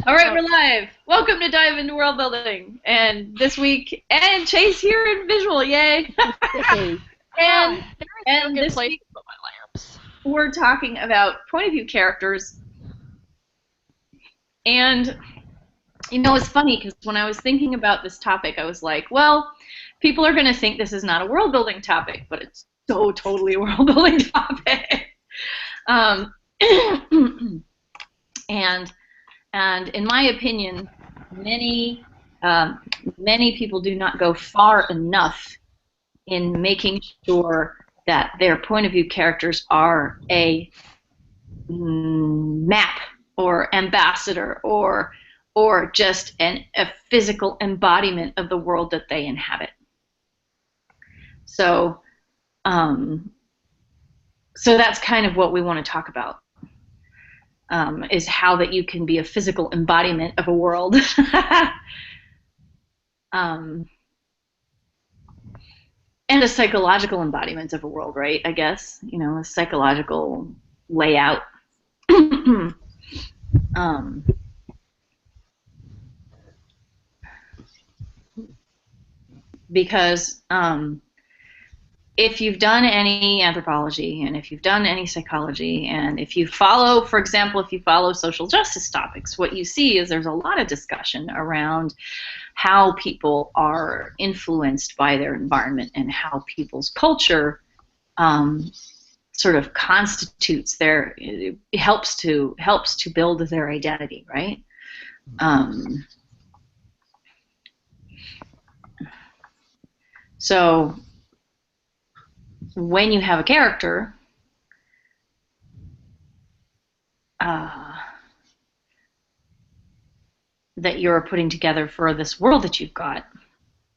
All right, we're live. Welcome to Dive into World Building. And this week, and Chase here in visual, yay! and this week, we're talking about point of view characters. And you know, it's funny because when I was thinking about this topic, I was like, well, people are going to think this is not a world building topic, but it's so totally a world building topic. And in my opinion, many people do not go far enough in making sure that their point of view characters are a map or ambassador or just a physical embodiment of the world that they inhabit. So, so that's kind of what we want to talk about. Is how that you can be a physical embodiment of a world. And a psychological embodiment of a world, right? I guess, you know, a psychological layout. Because if you've done any anthropology and if you've done any psychology and if you follow, for example, if you follow social justice topics, what you see is there's a lot of discussion around how people are influenced by their environment and how people's culture sort of constitutes it helps to build their identity, right? So when you have a character, that you're putting together for this world that you've got,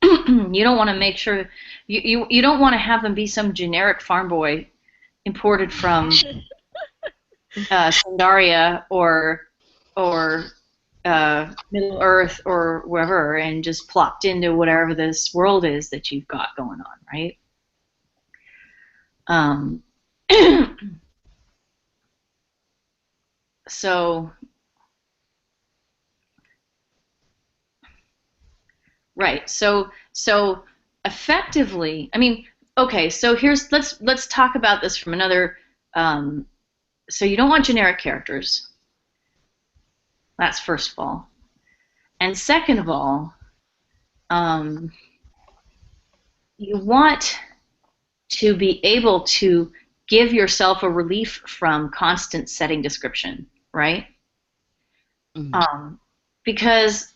you don't want to make sure you don't want to have them be some generic farm boy imported from Sandaria or Middle Earth or wherever and just plopped into whatever this world is that you've got going on, right? So, right. So effectively, I mean, okay. So let's talk about this from another. So you don't want generic characters. That's first of all, and second of all, you want to be able to give yourself a relief from constant setting description, right? Mm-hmm. Because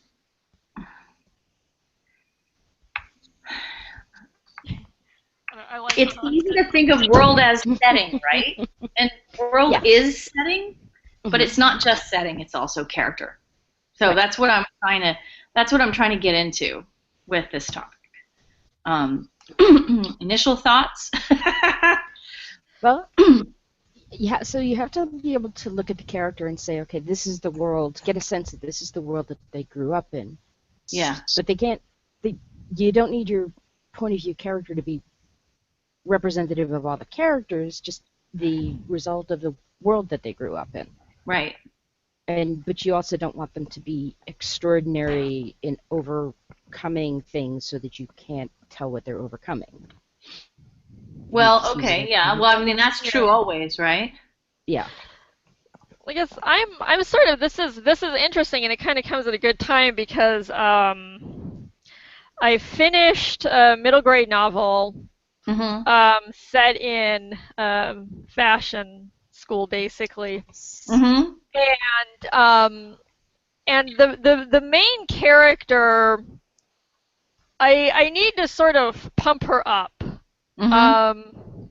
it's easy to think of world as setting, right? And world is setting, but it's not just setting; it's also character. So that's what I'm trying to get into with this topic. Initial thoughts? Well, yeah, so you have to be able to look at the character and say, okay, this is the world, get a sense that this is the world that they grew up in. Yeah. But you don't need your point of view character to be representative of all the characters, just the result of the world that they grew up in. Right. But you also don't want them to be extraordinary in overcoming things so that you can't tell what they're overcoming. Well, okay, yeah. Well, I mean, that's true always, right? Yeah. I guess I'm sort of this is interesting, and it kind of comes at a good time because I finished a middle grade novel set in fashion school, basically. Mm-hmm. And the main character, I need to sort of pump her up. Mm-hmm.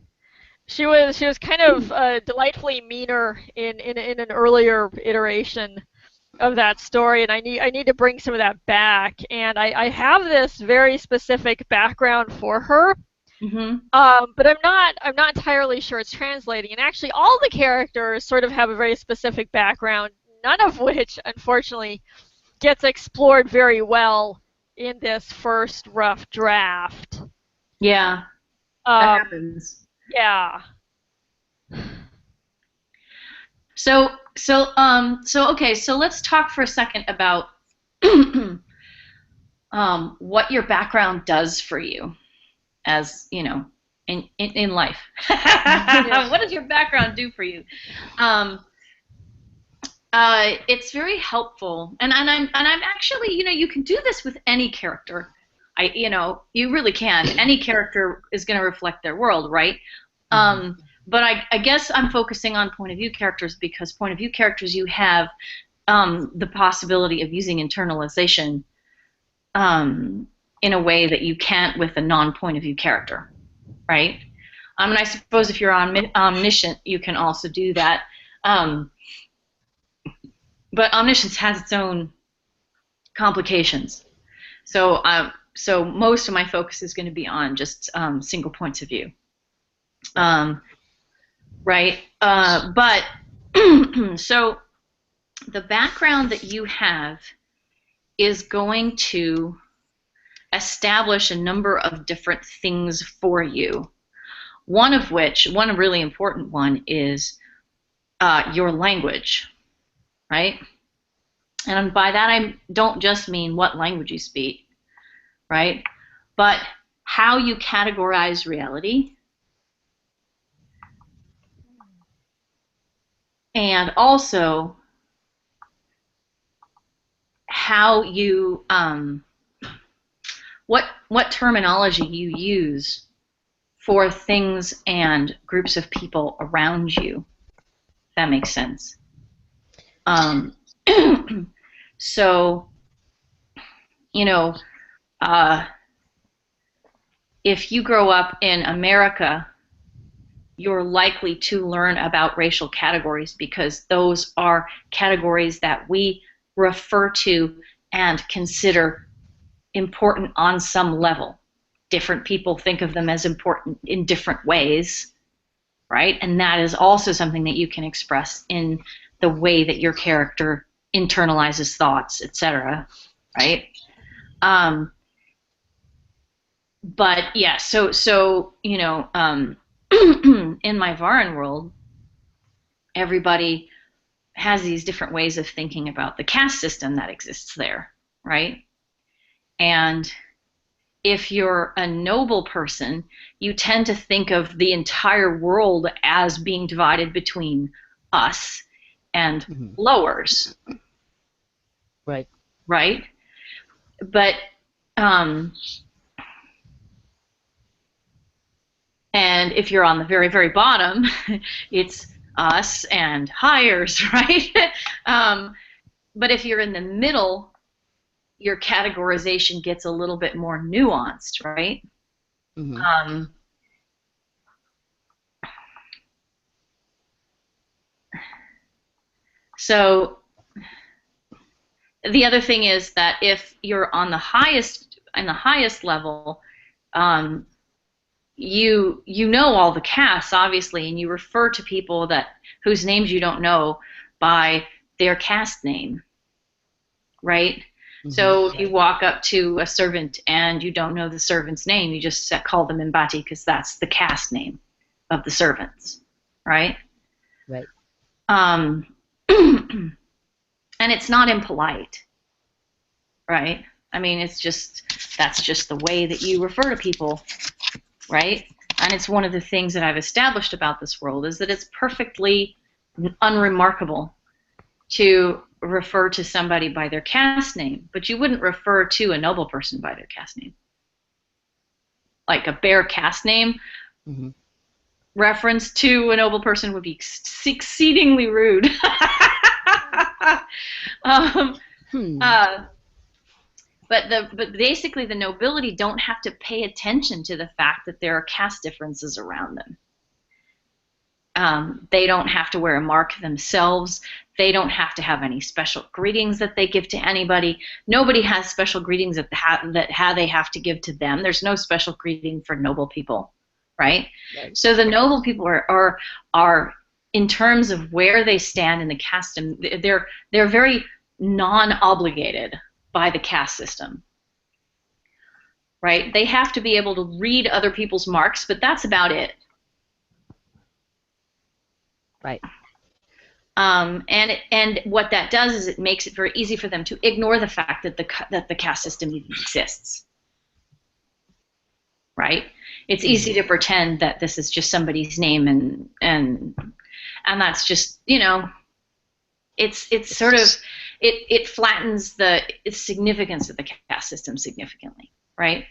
She was kind of delightfully meaner in an earlier iteration of that story, and I need to bring some of that back. And I have this very specific background for her, but I'm not entirely sure it's translating. And actually, all the characters sort of have a very specific background, none of which, unfortunately, gets explored very well in this first rough draft. Yeah. That happens. Yeah. Okay, so let's talk for a second about what your background does for you, as you know, in life. What does your background do for you? It's very helpful, and I'm actually, you can do this with any character. You really can. Any character is going to reflect their world, right? But I guess I'm focusing on point of view characters because point of view characters, you have the possibility of using internalization in a way that you can't with a non-point of view character, right? And I suppose if you're omniscient, you can also do that. But omniscience has its own complications. So most of my focus is going to be on just single points of view. Right? But so the background that you have is going to establish a number of different things for you. One really important one is your language. Right? And by that I don't just mean what language you speak, right? But how you categorize reality, and also how you what terminology you use for things and groups of people around you. If that makes sense. So, if you grow up in America, you're likely to learn about racial categories because those are categories that we refer to and consider important on some level. Different people think of them as important in different ways, right? And that is also something that you can express in the way that your character internalizes thoughts, etc. Right? But yeah, so in my Varan world, everybody has these different ways of thinking about the caste system that exists there, right? And if you're a noble person, you tend to think of the entire world as being divided between us and lowers. Right. Right? But and if you're on the very, very bottom, it's us and highers, right? But if you're in the middle, your categorization gets a little bit more nuanced, right? So the other thing is that if you're on the highest level, you know all the castes, obviously, and you refer to people whose names you don't know by their caste name, right? So if you walk up to a servant and you don't know the servant's name, you just call them Mbati because that's the caste name of the servants, right? Right. And it's not impolite, right? I mean, that's just the way that you refer to people, right? And it's one of the things that I've established about this world is that it's perfectly unremarkable to refer to somebody by their caste name, but you wouldn't refer to a noble person by their caste name. Like a bare caste name reference to a noble person would be exceedingly rude. But basically the nobility don't have to pay attention to the fact that there are caste differences around them. They don't have to wear a mark themselves. They don't have to have any special greetings that they give to anybody. Nobody has special greetings that they have to give to them. There's no special greeting for noble people, right? So the noble people are in terms of where they stand in the caste, they're very non-obligated by the caste system, right? They have to be able to read other people's marks, but that's about it. Right. And what that does is it makes it very easy for them to ignore the fact that the caste system even exists, right? It's easy to pretend that this is just somebody's name, and that's just, it's sort of, it flattens the significance of the caste system significantly, right?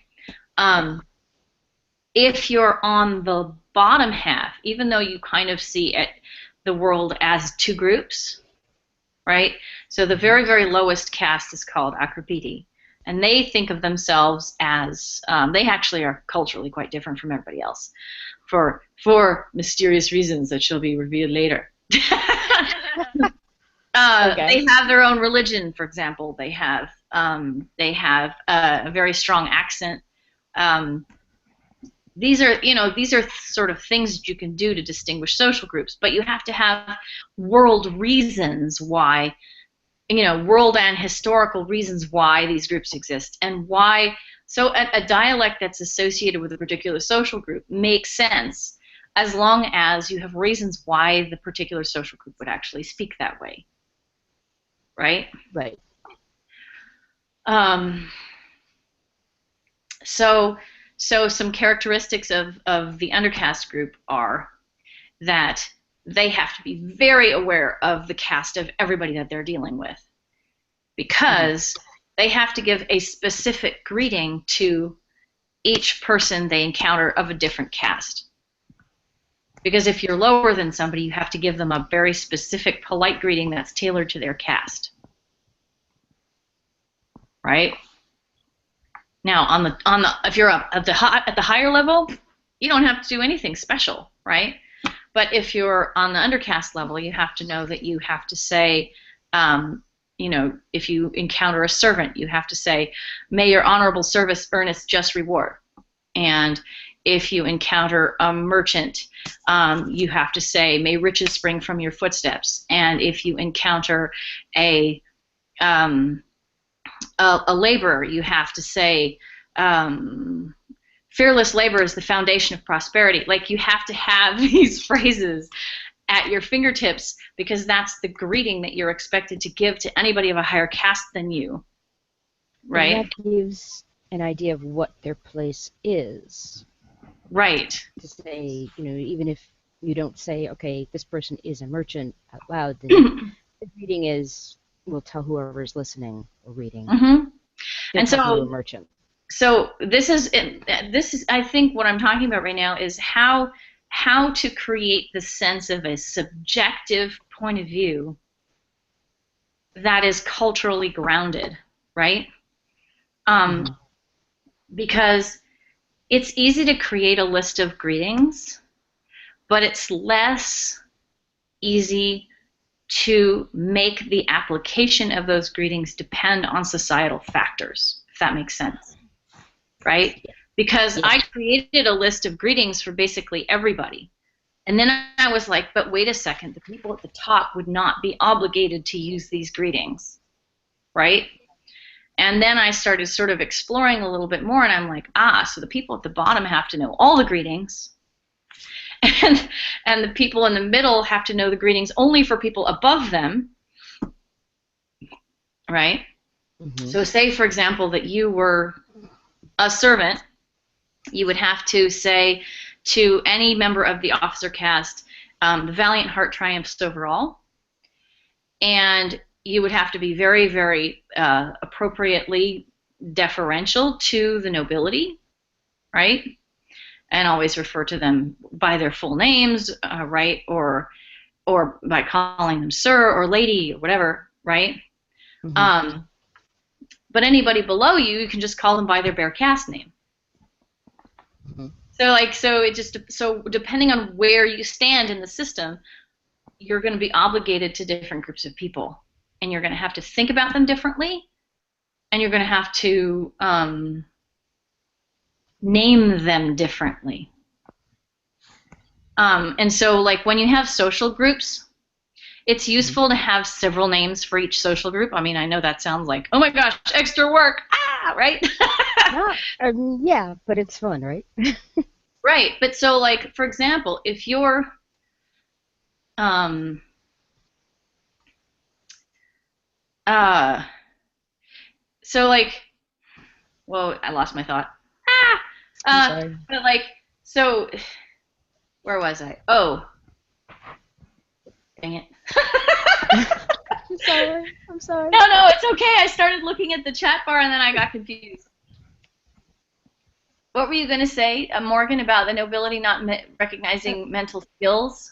If you're on the bottom half, even though you kind of see the world as two groups, right? So the very, very lowest caste is called Akrapiti, and they think of themselves as, they actually are culturally quite different from everybody else, for mysterious reasons that shall be revealed later. Okay. They have their own religion, for example. They have a very strong accent. These are sort of things that you can do to distinguish social groups, but you have to have world reasons why, world and historical reasons why these groups exist, and why. So a dialect that's associated with a particular social group makes sense as long as you have reasons why the particular social group would actually speak that way, right? Right. So some characteristics of the undercaste group are that they have to be very aware of the caste of everybody that they're dealing with, because they have to give a specific greeting to each person they encounter of a different caste. Because if you're lower than somebody, you have to give them a very specific, polite greeting that's tailored to their caste, right? Now, if you're up at the higher level, you don't have to do anything special, right? But if you're on the undercaste level, you have to know that you have to say, if you encounter a servant, you have to say, "May your honorable service earn its just reward." And if you encounter a merchant, you have to say, "May riches spring from your footsteps." And if you encounter a laborer, you have to say, "Fearless labor is the foundation of prosperity." Like, you have to have these phrases at your fingertips, because that's the greeting that you're expected to give to anybody of a higher caste than you, right? And that gives an idea of what their place is. Right. To say, even if you don't say, okay, this person is a merchant out loud, then the greeting will tell whoever's listening or reading. And so, you're a merchant. So this is I think what I'm talking about right now is how to create the sense of a subjective point of view that is culturally grounded, right? Because it's easy to create a list of greetings, but it's less easy to make the application of those greetings depend on societal factors, if that makes sense, right? Because I created a list of greetings for basically everybody. And then I was like, but wait a second, the people at the top would not be obligated to use these greetings, right? And then I started sort of exploring a little bit more, and I'm like, so the people at the bottom have to know all the greetings, and the people in the middle have to know the greetings only for people above them, right? So say, for example, that you were a servant, you would have to say to any member of the officer caste, "The valiant heart triumphs over all," and you would have to be very, very appropriately deferential to the nobility, right? And always refer to them by their full names, right? Or by calling them sir or lady or whatever, right? But anybody below you, you can just call them by their bare caste name. So depending on where you stand in the system, you're going to be obligated to different groups of people, and you're going to have to think about them differently, and you're going to have to name them differently. And so, like, when you have social groups, it's useful to have several names for each social group. I mean, I know that sounds like, oh my gosh, extra work, right? Yeah, but it's fun, right? Right, but so, like, for example, if you're Uh, so like, well, I lost my thought. Ah! I'm sorry. But like, so where was I? Oh, dang it. I'm sorry. I'm sorry. No, it's okay. I started looking at the chat bar and then I got confused. What were you going to say, Morgan, about the nobility not recognizing mental skills?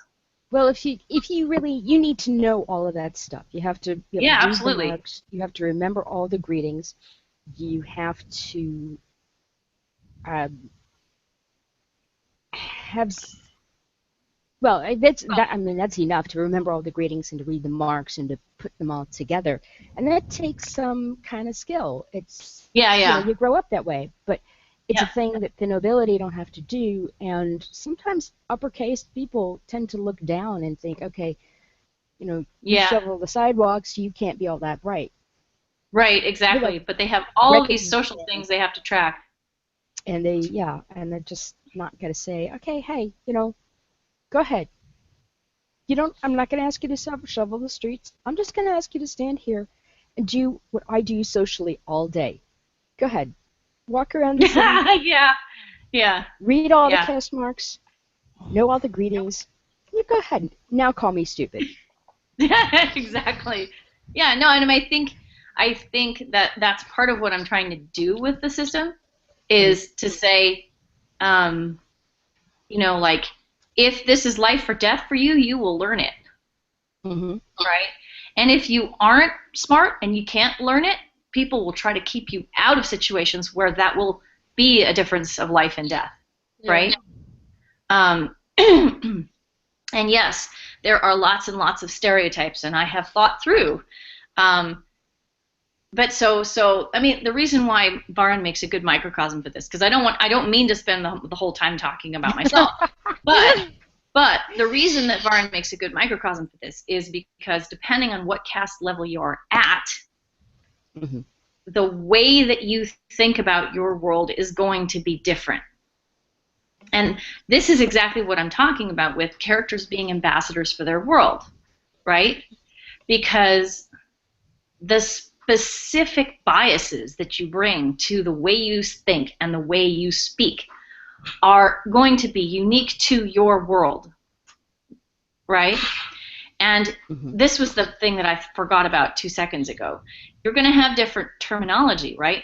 Well, if you really, you need to know all of that stuff. You have to be able Yeah, to read the absolutely. marks. You have to remember all the greetings. You have to have. Well, I mean, that's enough to remember all the greetings and to read the marks and to put them all together. And that takes some kind of skill. It's Yeah. you grow up that way, but it's a Yeah. thing that the nobility don't have to do. And sometimes uppercase people tend to look down and think, okay, you Yeah. shovel the sidewalks, you can't be all that bright. Right, You exactly. But they have all these recognize social things they have to track. and they're just not going to say, okay, hey, go ahead. I'm not going to ask you to shovel the streets. I'm just going to ask you to stand here and do what I do socially all day. Go ahead. Walk around the city, Yeah. read all the Yeah. cast marks, know all the greetings. You go ahead. Now call me stupid. Exactly. Yeah, no, and I think that that's part of what I'm trying to do with the system is to say, like, if this is life or death for you, you will learn it, Mm-hmm. right? And if you aren't smart and you can't learn it, people will try to keep you out of situations where that will be a difference of life and death, right? And yes, there are lots and lots of stereotypes, and I have thought through. But I mean, the reason why Varun makes a good microcosm for this, because I don't mean to spend the whole time talking about myself, but the reason that Varun makes a good microcosm for this is because depending on what caste level you're at, Mm-hmm. the way that you think about your world is going to be different. And this is exactly what I'm talking about with characters being ambassadors for their world, right? Because the specific biases that you bring to the way you think and the way you speak are going to be unique to your world, right? And this was the thing that I forgot about 2 seconds ago. You're going to have different terminology, right?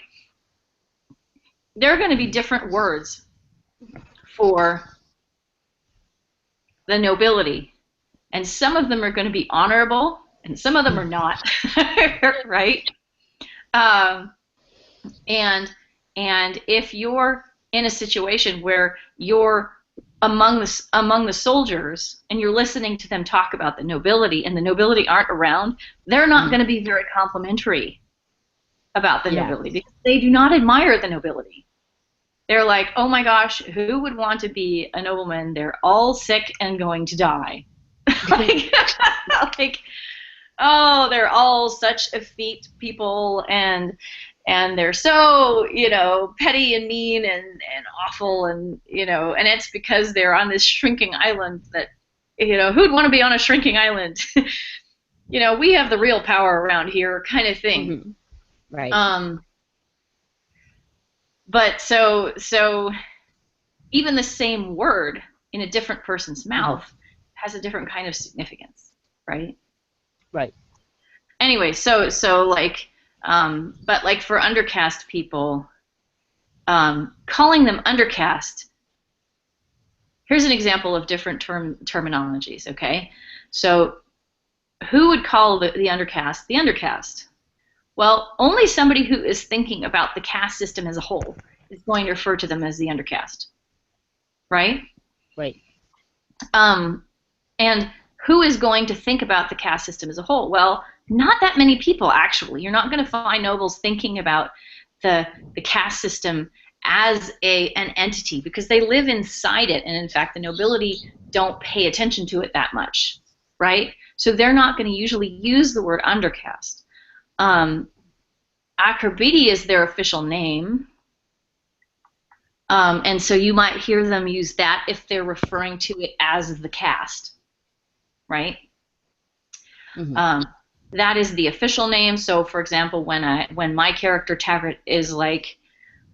There are going to be different words for the nobility, and some of them are going to be honorable and some of them are not, right? And if you're in a situation where you're among the soldiers and you're listening to them talk about the nobility and the nobility aren't around, they're not going to be very complimentary about the nobility because they do not admire the nobility. They're like, oh my gosh, who would want to be a nobleman? They're all sick and going to die. like, oh, they're all such effete people and they're so, petty and mean and awful and, and it's because they're on this shrinking island that, who'd want to be on a shrinking island? We have the real power around here kind of thing. Mm-hmm. Right. But so even the same word in a different person's mouth has a different kind of significance, right? Right. Anyway, so like, but like for undercast people, calling them undercast. Here's an example of different terminologies. Okay, so who would call the undercast the undercast? Well, only somebody who is thinking about the caste system as a whole is going to refer to them as the undercast, right? Right. And who is going to think about the caste system as a whole? Well, not that many people, actually. You're not going to find nobles thinking about the caste system as an entity because they live inside it, and in fact, the nobility don't pay attention to it that much, right? So they're not going to usually use the word undercast. Akarbidi is their official name, and so you might hear them use that if they're referring to it as the caste, right? that is the official name. So, for example, when my character Taggart is like,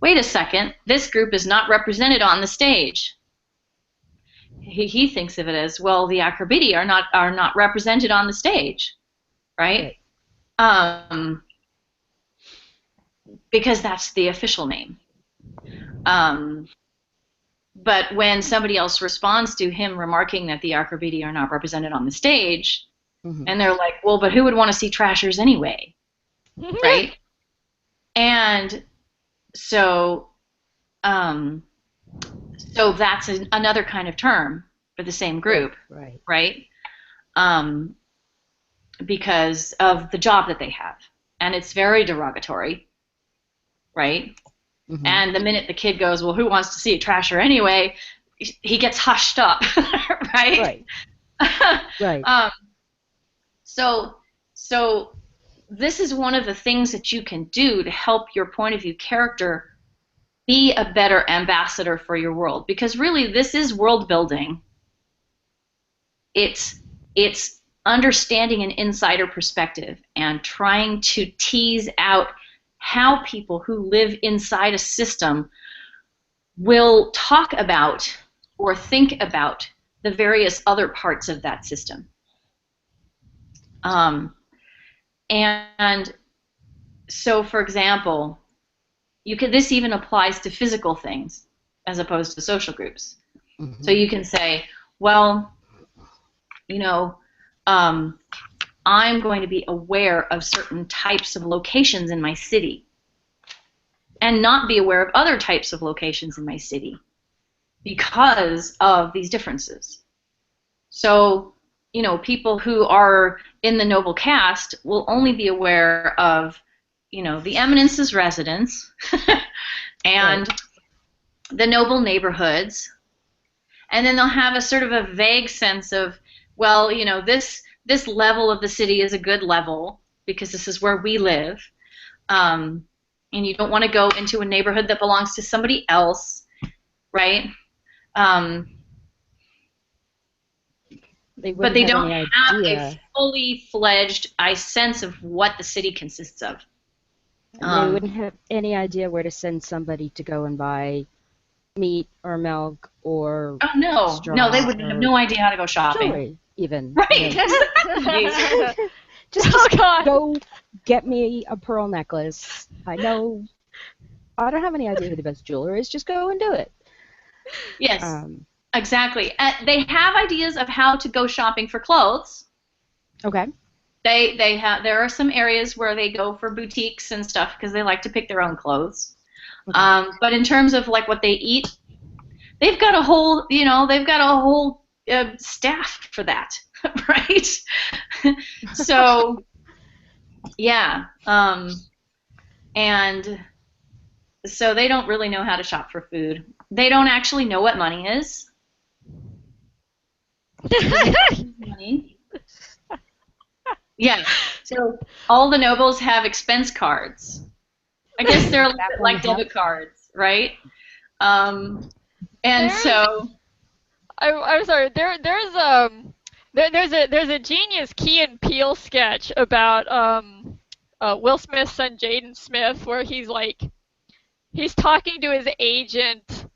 wait a second, this group is not represented on the stage. He thinks of it as, well, the Acrobiti are not represented on the stage, right? Because that's the official name. But when somebody else responds to him remarking that the Acrobiti are not represented on the stage, and they're like, well, but who would want to see Trashers anyway, right? And so that's another kind of term for the same group, right? Because of the job that they have. And it's very derogatory, right? And the minute the kid goes, well, who wants to see a Trasher anyway, he gets hushed up, right? So this is one of the things that you can do to help your point of view character be a better ambassador for your world, because really this is world building. It's understanding an insider perspective and trying to tease out how people who live inside a system will talk about or think about the various other parts of that system. And so, for example, this even applies to physical things as opposed to social groups. So you can say, well, I'm going to be aware of certain types of locations in my city and not be aware of other types of locations in my city because of these differences. So, people who are in the noble caste will only be aware of, the eminence's residence and the noble neighborhoods, and then they'll have a sort of a vague sense of, well, this level of the city is a good level because this is where we live, and you don't want to go into a neighborhood that belongs to somebody else, right? But they don't have a fully fledged sense of what the city consists of. They wouldn't have any idea where to send somebody to go and buy meat or milk or no, they would have no idea how to go shopping. Jewelry, even. Right. Just go get me a pearl necklace. I don't have any idea who the best jeweler is. Just go and do it. Yes, exactly. They have ideas of how to go shopping for clothes. Okay. There are some areas where they go for boutiques and stuff because they like to pick their own clothes. Okay. But in terms of like what they eat, they've got a whole staff for that, right? So yeah, and so they don't really know how to shop for food. They don't actually know what money is. Money. Yeah, so all the nobles have expense cards. I guess they're a little bit like debit cards, right? I'm sorry. There's a genius Key and Peele sketch about Will Smith's son Jaden Smith where he's talking to his agent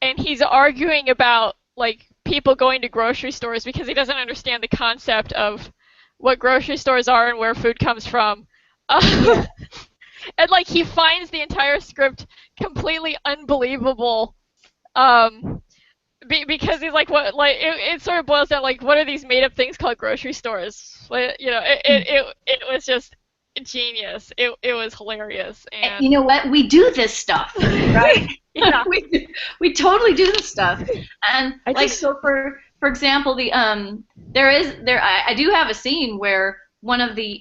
and he's arguing about like people going to grocery stores because he doesn't understand the concept of what grocery stores are and where food comes from. And like he finds the entire script completely unbelievable because he's like, what, like it sort of boils down like, what are these made up things called grocery stores? It was just genius. It was hilarious. And you know what? We do this stuff, right? Yeah. we totally do this stuff. And so for example, I do have a scene where one of the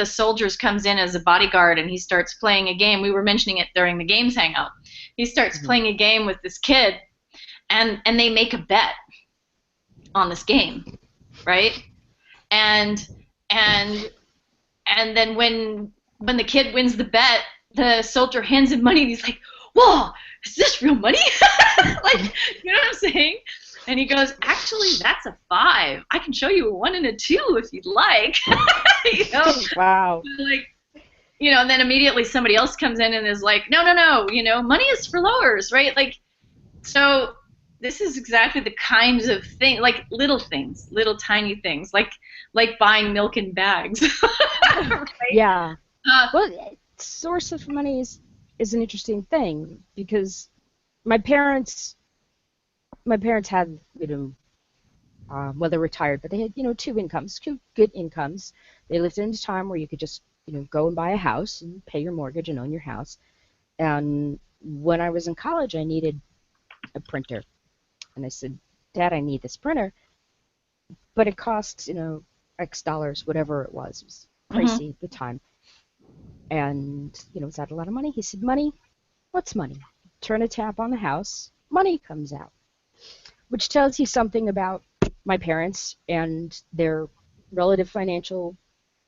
soldiers comes in as a bodyguard and he starts playing a game. We were mentioning it during the games hangout. He starts playing a game with this kid, and they make a bet on this game, right? And then when the kid wins the bet, the soldier hands him money and he's like, "Whoa, is this real money?" Like, you know what I'm saying? And he goes, actually, that's a 5. I can show you a 1 and a 2 if you'd like. You know, Wow. like, you know, and then immediately somebody else comes in and is like, no, no, no, you know, money is for lowers, right? Like, so this is exactly the kinds of things, like little things, little tiny things, like buying milk in bags. Right? Yeah. Uh, Well, source of money is an interesting thing because my parents had, well, they're retired, but they had, 2 incomes, 2 good incomes. They lived in a time where you could just, go and buy a house and pay your mortgage and own your house. And when I was in college, I needed a printer. And I said, Dad, I need this printer, but it costs, X dollars, whatever it was. It was mhm. pricey at the time. And, is that a lot of money? He said, money? What's money? Turn a tap on the house, money comes out. Which tells you something about my parents and their relative financial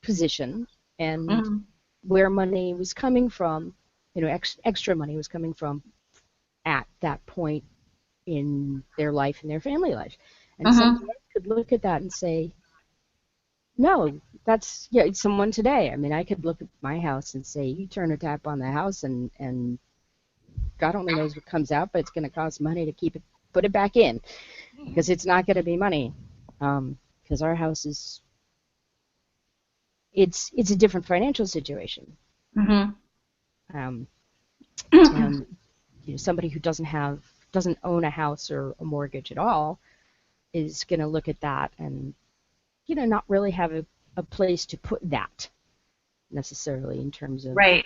position and Mhm. where money was coming from, extra money was coming from at that point in their life and their family life. And somebody Mhm. else could look at that and say, no, that's, yeah, someone today. I mean, I could look at my house and say, you turn a tap on the house and God only knows what comes out, but it's going to cost money to put it back in because it's not going to be money. Because our house it's a different financial situation. Mhm. Um, and somebody who doesn't own a house or a mortgage at all is going to look at that and not really have a place to put that necessarily in terms of Right.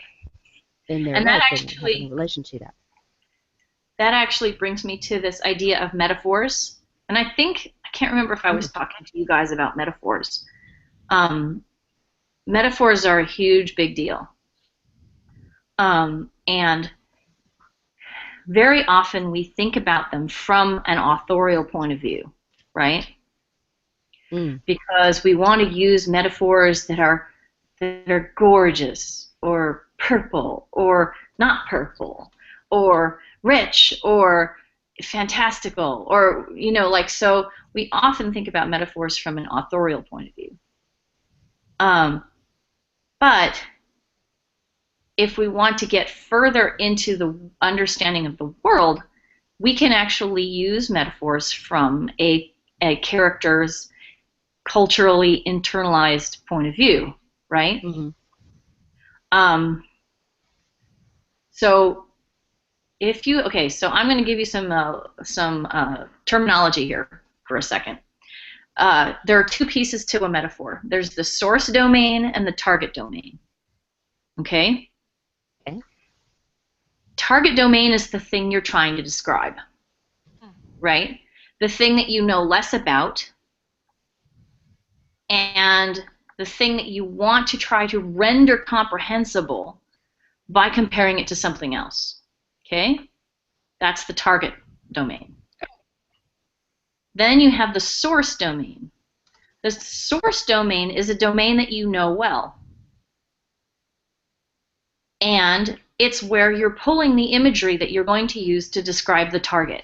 in their And that life and having a actually relation to that. that actually brings me to this idea of metaphors. And I think I can't remember if I was Mm. talking to you guys about metaphors. Um, Metaphors are a huge big deal. And very often we think about them from an authorial point of view, right? Mm. Because we want to use metaphors that are gorgeous or purple or not purple or rich or fantastical or like, so we often think about metaphors from an authorial point of view. But if we want to get further into the understanding of the world, we can actually use metaphors from a character's culturally internalized point of view, right? Mm-hmm. Um, so so I'm going to give you some terminology here for a second. There are 2 pieces to a metaphor. There's the source domain and the target domain. Okay? Okay. Target domain is the thing you're trying to describe, right? The thing that you know less about, and the thing that you want to try to render comprehensible by comparing it to something else. Okay? That's the target domain. Then you have the source domain. The source domain is a domain that you know well. And it's where you're pulling the imagery that you're going to use to describe the target.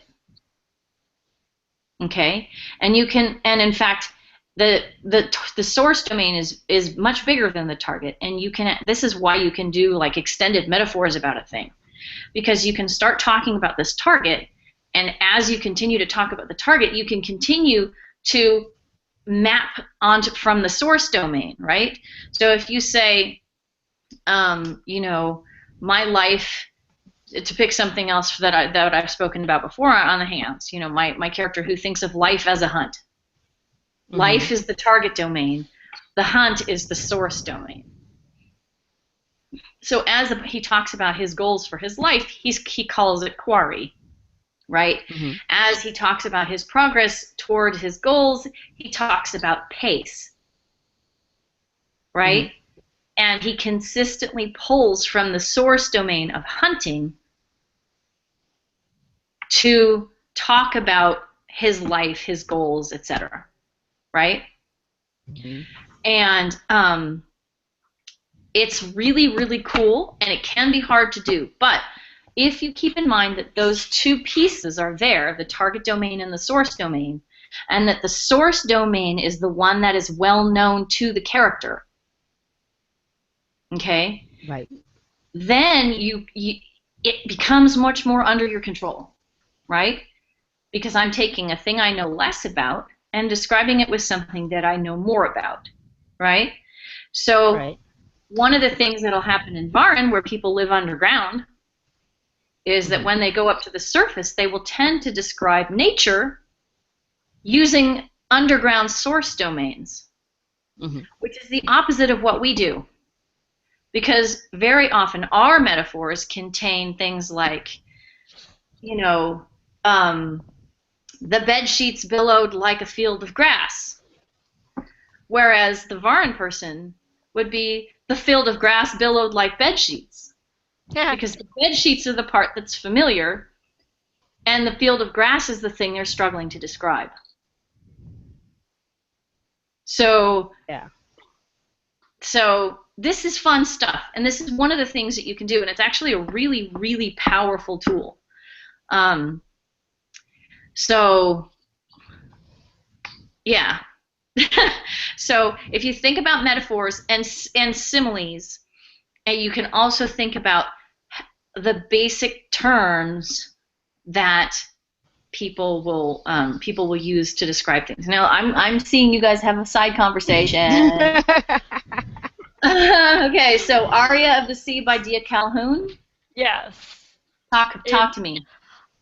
Okay? And in fact, the source domain is much bigger than the target, and this is why you can do like extended metaphors about a thing, because you can start talking about this target, and as you continue to talk about the target, you can continue to map onto from the source domain, right? So if you say, my life, to pick something else that I've spoken about before on the hands, my character who thinks of life as a hunt. Mm-hmm. Life is the target domain. The hunt is the source domain. So as he talks about his goals for his life, he calls it quarry, right? Mm-hmm. As he talks about his progress toward his goals, he talks about pace, right? Mm-hmm. And he consistently pulls from the source domain of hunting to talk about his life, his goals, etc., right? Mm-hmm. And it's really, really cool, and it can be hard to do. But if you keep in mind that those two pieces are there, the target domain and the source domain, and that the source domain is the one that is well known to the character, okay, Right. then it becomes much more under your control, right? Because I'm taking a thing I know less about and describing it with something that I know more about, right? So Right. one of the things that'll happen in Varan, where people live underground, is that when they go up to the surface, they will tend to describe nature using underground source domains, which is the opposite of what we do. Because very often our metaphors contain things like, the bed sheets billowed like a field of grass, whereas the Varan person would be the field of grass billowed like bed sheets. Yeah. Because the bed sheets are the part that's familiar, and the field of grass is the thing they're struggling to describe. So this is fun stuff, and this is one of the things that you can do, and it's actually a really, really powerful tool. So if you think about metaphors and similes, and you can also think about the basic terms that people will use to describe things. Now I'm seeing you guys have a side conversation. Okay, so Aria of the Sea by Dia Calhoun. Yes. Talk to me.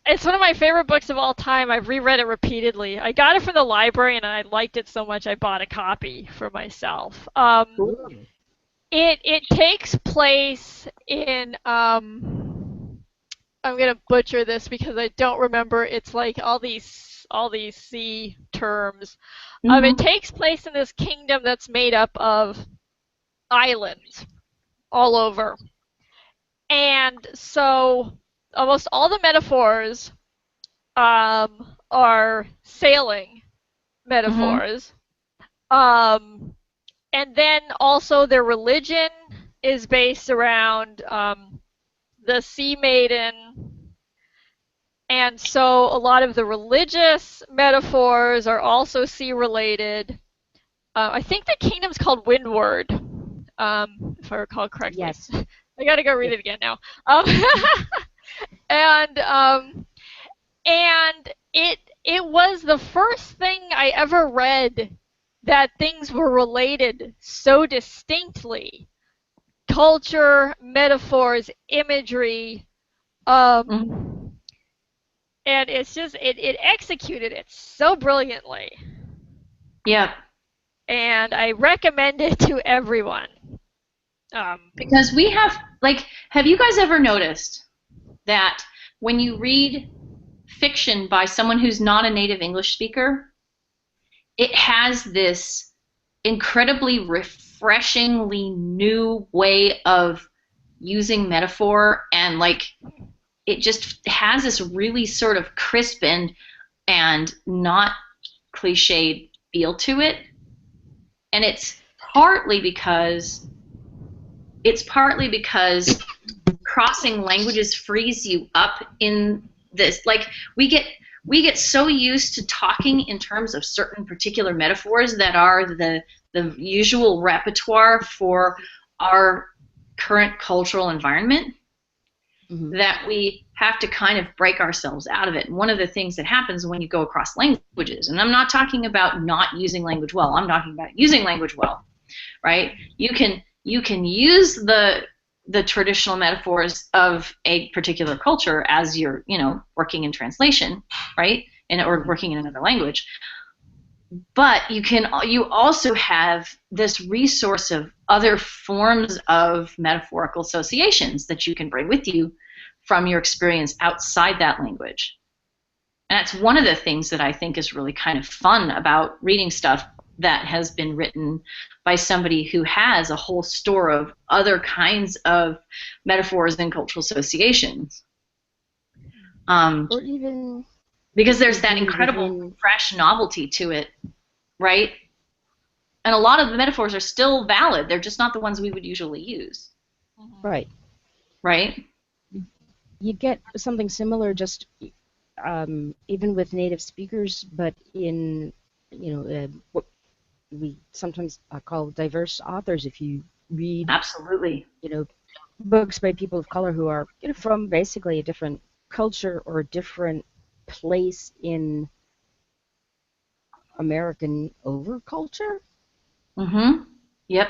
It's one of my favorite books of all time. I've reread it repeatedly. I got it from the library, and I liked it so much I bought a copy for myself. It takes place in I'm gonna butcher this because I don't remember. It's like all these sea terms. It takes place in this kingdom that's made up of islands all over, and so almost all the metaphors are sailing metaphors. And then also their religion is based around the Sea Maiden. And so a lot of the religious metaphors are also sea-related. I think the kingdom's called Windward, if I recall correctly. Yes. I gotta go read it again now. And it was the first thing I ever read that things were related so distinctly. Culture, metaphors, imagery, and it's just it executed it so brilliantly. Yeah. And I recommend it to everyone. Because we have you guys ever noticed that when you read fiction by someone who's not a native English speaker, it has this incredibly refreshingly new way of using metaphor, and it just has this really sort of crisp and not cliched feel to it. And it's partly because crossing languages frees you up in this. We get so used to talking in terms of certain particular metaphors that are the usual repertoire for our current cultural environment, that we have to kind of break ourselves out of it. And one of the things that happens when you go across languages, and I'm not talking about not using language well, I'm talking about using language well, right? You can use the traditional metaphors of a particular culture as you're, working in translation, right? Or working in another language. But you also have this resource of other forms of metaphorical associations that you can bring with you from your experience outside that language. And that's one of the things that I think is really kind of fun about reading stuff that has been written by somebody who has a whole store of other kinds of metaphors and cultural associations. Or even because there's that incredible fresh novelty to it, right? And a lot of the metaphors are still valid. They're just not the ones we would usually use. Right. Right? you get something similar just even with native speakers, but in what we sometimes call diverse authors. If you read, Absolutely. Books by people of color who are from basically a different culture or a different place in American overculture, Mm-hmm. Yep.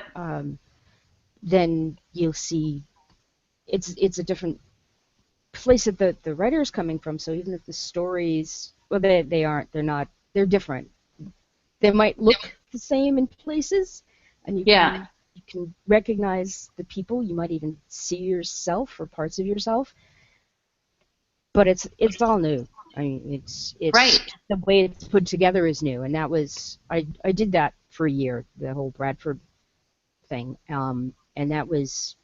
then you'll see it's a different place that the writer is coming from. So even if the stories, well, they aren't, they're not, they're different. They might look the same in places, and Yeah. you can recognize the people. You might even see yourself or parts of yourself, but it's all new. I mean, it's Right. the way it's put together is new, and that was I did that for a year, the whole Bradford thing, and that was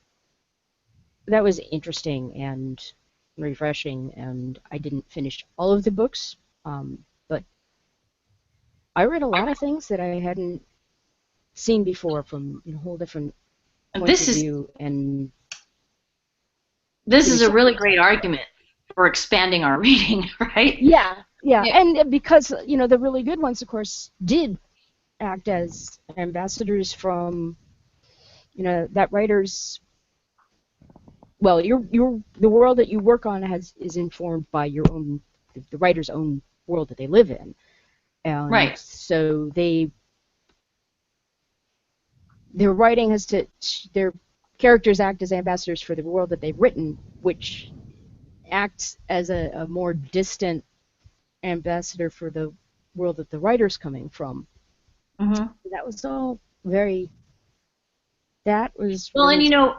interesting and refreshing, and I didn't finish all of the books, but I read a lot of things that I hadn't seen before from whole different points This of is view, and this it is was a so really great argument for expanding our reading, right? yeah, Yeah. and because the really good ones, of course, did act as ambassadors from that writer's. Well, the world that you work on is informed by your own the writer's own world that they live in, and Right. so their writing has to their characters act as ambassadors for the world that they've written, which acts as a more distant ambassador for the world that the writer's coming from. Mm-hmm. That was all very. That was Well, and really.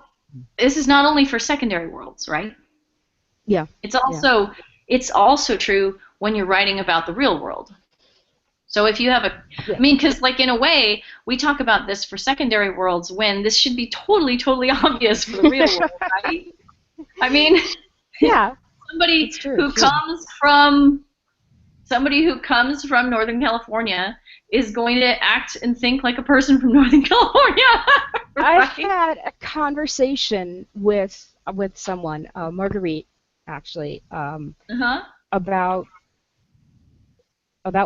this is not only for secondary worlds, right? Yeah, It's yeah, also it's also true when you're writing about the real world. So if you have I yeah, mean, because like in a way, we talk about this for secondary worlds when this should be totally, totally obvious for the real world, right? I mean, yeah. somebody It's true. who comes from somebody who comes from Northern California is going to act and think like a person from Northern California, I right? had a conversation with someone, Marguerite, actually, Uh-huh. about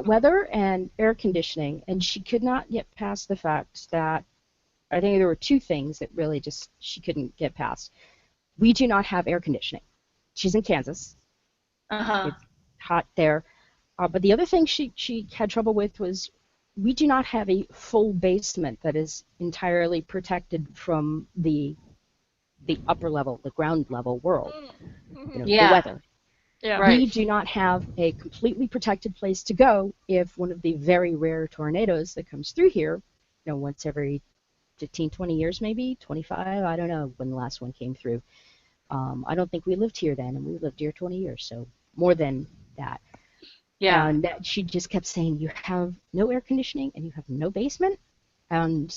weather and air conditioning, and she could not get past the fact that I think there were two things that really just she couldn't get past. We do not have air conditioning. She's in Kansas. Uh-huh. It's hot there. But the other thing she had trouble with was we do not have a full basement that is entirely protected from the upper level, the ground level world, Mm-hmm. the Yeah, weather. Yeah. right. We do not have a completely protected place to go if one of the very rare tornadoes that comes through here, once every 15, 20 years maybe, 25, I don't know when the last one came through. I don't think we lived here then, and we lived here 20 years, so more than that. Yeah. And that she just kept saying, you have no air conditioning and you have no basement. And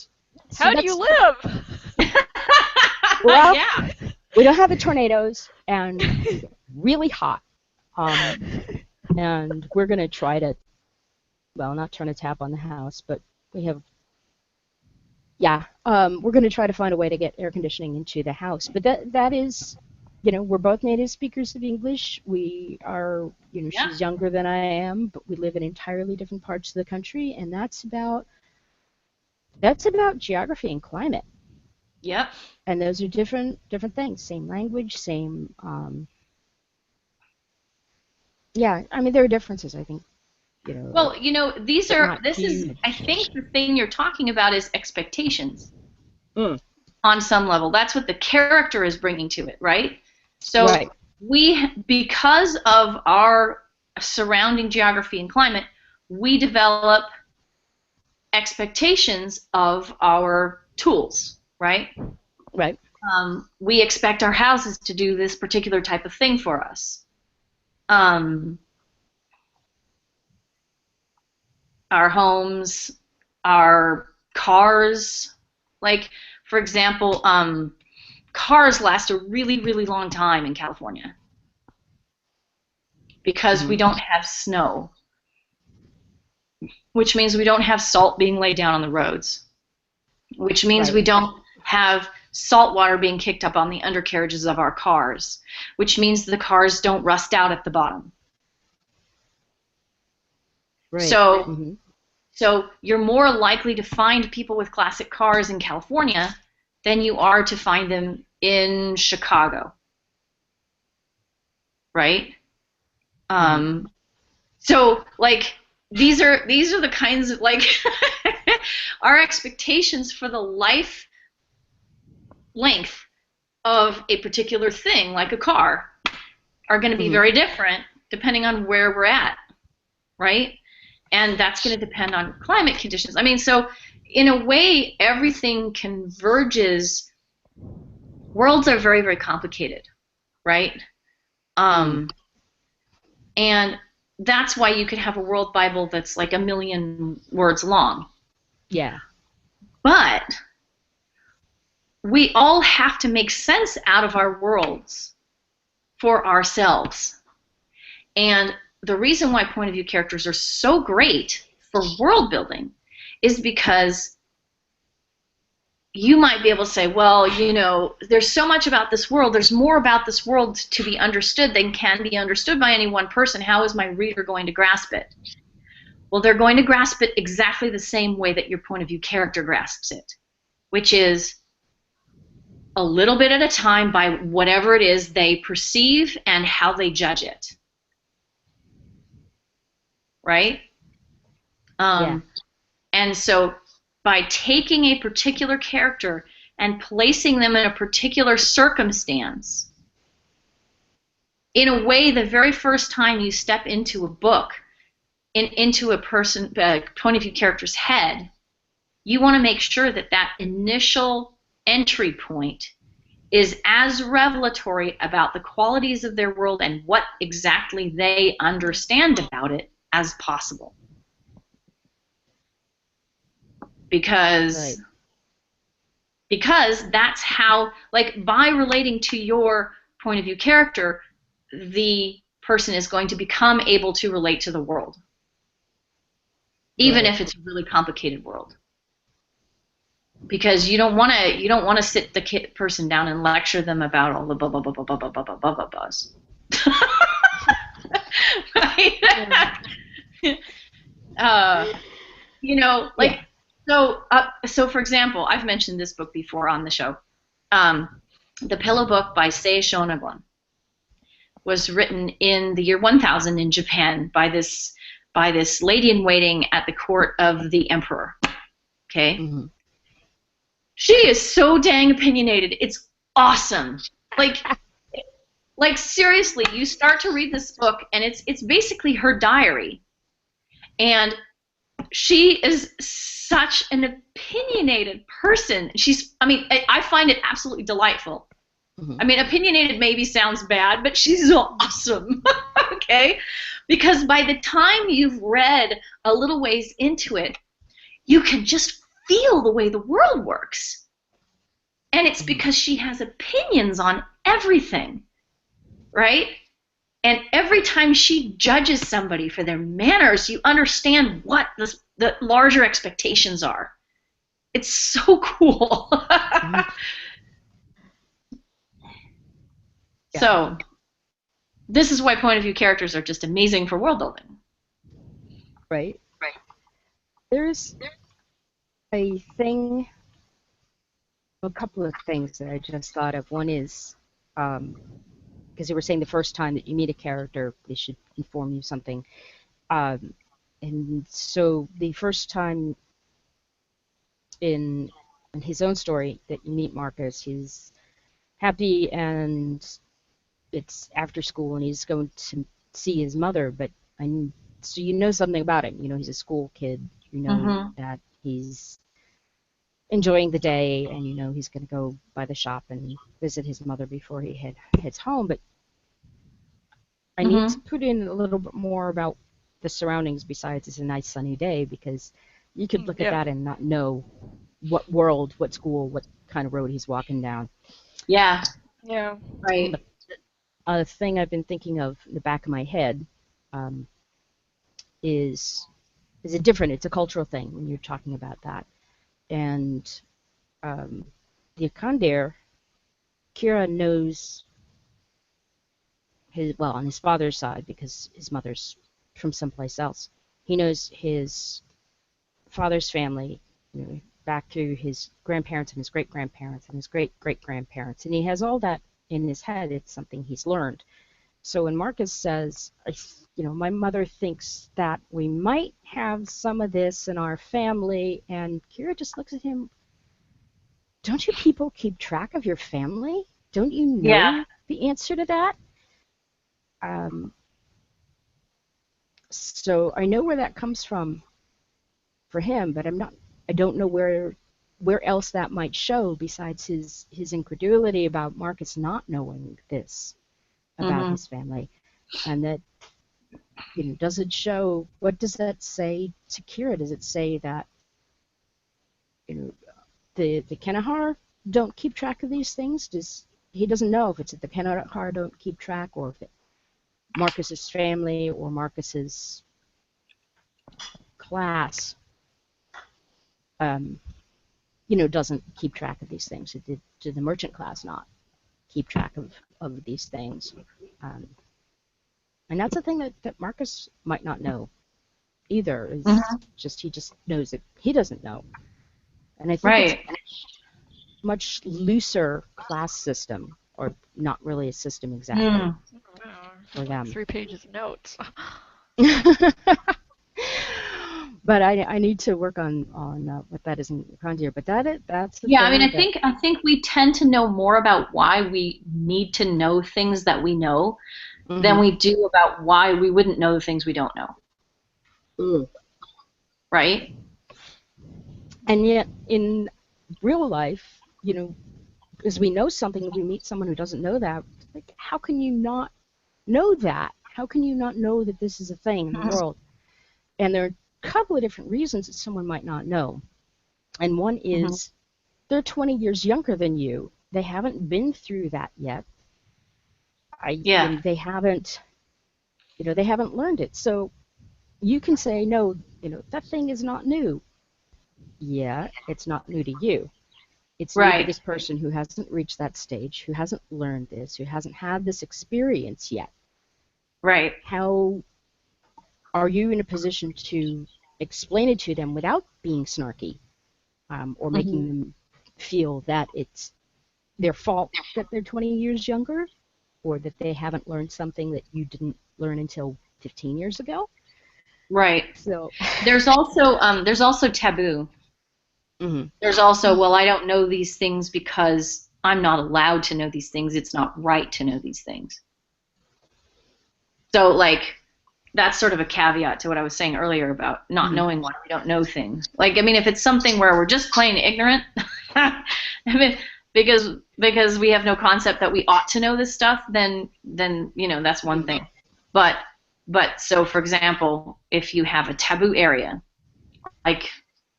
so How do you live? well, Yeah. we don't have the tornadoes, and we get really hot. And we're going to try to, well, not trying to tap on the house, but we have, yeah, we're going to try to find a way to get air conditioning into the house. But that is, we're both native speakers of English. We are, Yeah. she's younger than I am, but we live in entirely different parts of the country, and that's about geography and climate. Yep. And those are different things. Same language, same. Yeah, I mean there are differences. I think Well, but not this is, huge. I think the thing you're talking about is expectations Mm, on some level. That's what the character is bringing to it, right? So right. because of our surrounding geography and climate, we develop expectations of our tools, right? Right. We expect our houses to do this particular type of thing for us. Um, our homes, our cars. Like, for example, cars last a really, really long time in California because we Hmm. don't have snow, which means we don't have salt being laid down on the roads, which means Right. we don't have salt water being kicked up on the undercarriages of our cars, which means the cars don't rust out at the bottom. Right. So, Mm-hmm. so you're more likely to find people with classic cars in California than you are to find them in Chicago, right? So like these are the kinds of like our expectations for the life length of a particular thing, like a car, are going to be very different depending on where we're at, right? And that's going to depend on climate conditions. I mean, so in a way, everything converges. Worlds are very, very complicated, right? And that's why you could have a world Bible that's like 1,000,000 words long. Yeah. But we all have to make sense out of our worlds for ourselves. And the reason why point of view characters are so great for world building is because you might be able to say, well, you know, there's so much about this world. There's more about this world to be understood than can be understood by any one person. How is my reader going to grasp it? Well, they're going to grasp it exactly the same way that your point of view character grasps it, which is a little bit at a time by whatever it is they perceive and how they judge it. Right? And so by taking a particular character and placing them in a particular circumstance, in a way, the very first time you step into a book, into a point of view character's head, you want to make sure that that initial entry point is as revelatory about the qualities of their world and what exactly they understand about it as possible. Because that's how, like, by relating to your point of view character, the person is going to become able to relate to the world, even if it's a really complicated world. Because you don't want to sit the person down and lecture them about all the blah blah blah blah blah blah blah blah blah blah. Right? You know, like. So for example, I've mentioned this book before on the show. The Pillow Book by Sei Shonagon was written in the year 1000 in Japan by this lady-in-waiting at the court of the emperor. Okay? Mm-hmm. She is so dang opinionated. It's awesome. Like seriously, you start to read this book, and it's basically her diary. And she is such an opinionated person. I find it absolutely delightful. Mm-hmm. I mean, opinionated maybe sounds bad, but she's awesome. Okay? Because by the time you've read a little ways into it, you can just feel the way the world works. And it's because she has opinions on everything, right? And every time she judges somebody for their manners, you understand what the larger expectations are. It's so cool. So, this is why point of view characters are just amazing for world building. Right. There's a couple of things that I just thought of. One is, because you were saying the first time that you meet a character, they should inform you something. And so the first time in his own story that you meet Marcus, he's happy and it's after school and he's going to see his mother, so you know something about him. You know he's a school kid. You know that he's enjoying the day, and you know he's going to go by the shop and visit his mother before he heads home. But I need to put in a little bit more about the surroundings besides it's a nice sunny day, because you could look at that and not know what world, what school, what kind of road he's walking down. Yeah. Yeah. Right. A thing I've been thinking of in the back of my head is it's a cultural thing when you're talking about that. And the Akandir, Kira knows on his father's side, because his mother's from someplace else. He knows his father's family, back through his grandparents and his great-grandparents and his great-great-grandparents, and he has all that in his head. It's something he's learned. So when Marcus says, my mother thinks that we might have some of this in our family, and Kira just looks at him, don't you people keep track of your family? Don't you know the answer to that? So I know where that comes from for him, but I don't know where else that might show besides his incredulity about Marcus not knowing this about his family. And that, does it show, what does that say to Kira? Does it say that, the Kenahar don't keep track of these things? He doesn't know if it's the Kenahar don't keep track, or if it's Marcus's family or Marcus's class, doesn't keep track of these things. Did the merchant class not keep track of these things? And that's the thing that Marcus might not know either. Is he just knows that he doesn't know. And I think it's a much looser class system, or not really a system exactly for them. 3 pages of notes. But I need to work on what that is in Kandir. But that's the thing. I think we tend to know more about why we need to know things that we know than we do about why we wouldn't know the things we don't know. Right? And yet in real life, as we know something, and we meet someone who doesn't know that, like, how can you not know that? How can you not know that this is a thing in the world? And there are a couple of different reasons that someone might not know. And one is they're 20 years younger than you. They haven't been through that yet. They haven't, they haven't learned it. So you can say, no, that thing is not new. Yeah, it's not new to you. It's new to this person who hasn't reached that stage, who hasn't learned this, who hasn't had this experience yet. Right. How are you in a position to explain it to them without being snarky, or making them feel that it's their fault that they're 20 years younger, or that they haven't learned something that you didn't learn until 15 years ago? Right. So there's also taboo. There's also, well, I don't know these things because I'm not allowed to know these things. It's not right to know these things. So, like, that's sort of a caveat to what I was saying earlier about not knowing why we don't know things. Like, I mean, if it's something where we're just plain ignorant, because we have no concept that we ought to know this stuff, then that's one thing. But so, for example, if you have a taboo area, like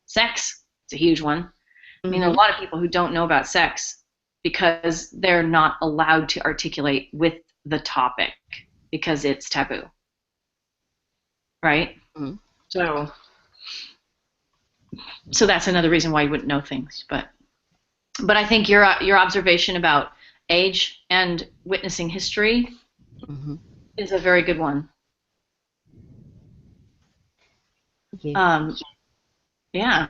sex, it's a huge one. I mean, there are a lot of people who don't know about sex because they're not allowed to articulate with the topic because it's taboo. Right? So that's another reason why you wouldn't know things. But I think your observation about age and witnessing history is a very good one. Yeah.